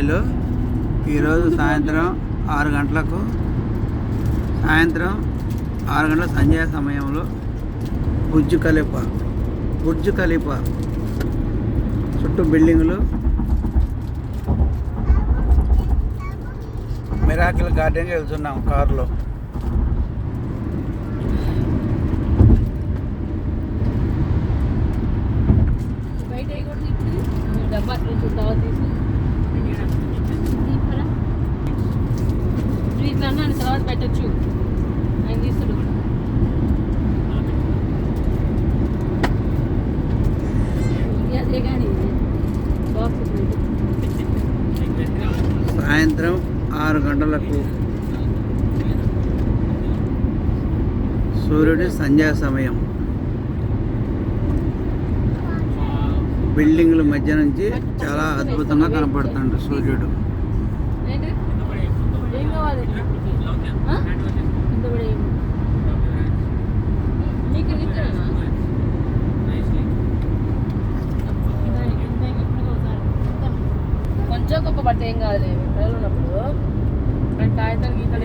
దుబాయ్లో ఈరోజు సాయంత్రం 6 గంటలకు సంధ్యా సమయంలో బుర్జ్ ఖలీఫా చుట్టూ బిల్డింగులు, మిరాకిల్ గార్డెన్కి వెళ్తున్నాం కారులో. తర్వాత పెట్టచ్చు ఆయన తీసుడు అదే కానీ సాయంత్రం 6 గంటలకు సూర్యుడి సంధ్యా సమయం. బిల్డింగ్ల మధ్య నుంచి చాలా అద్భుతంగా కనపడుతుంది సూర్యుడు. ఏం కావాలి నీకు కొంచెం గొప్ప పడితే ఏం కాదు పిల్లలు ఉన్నప్పుడు కాగితాలు గీతలు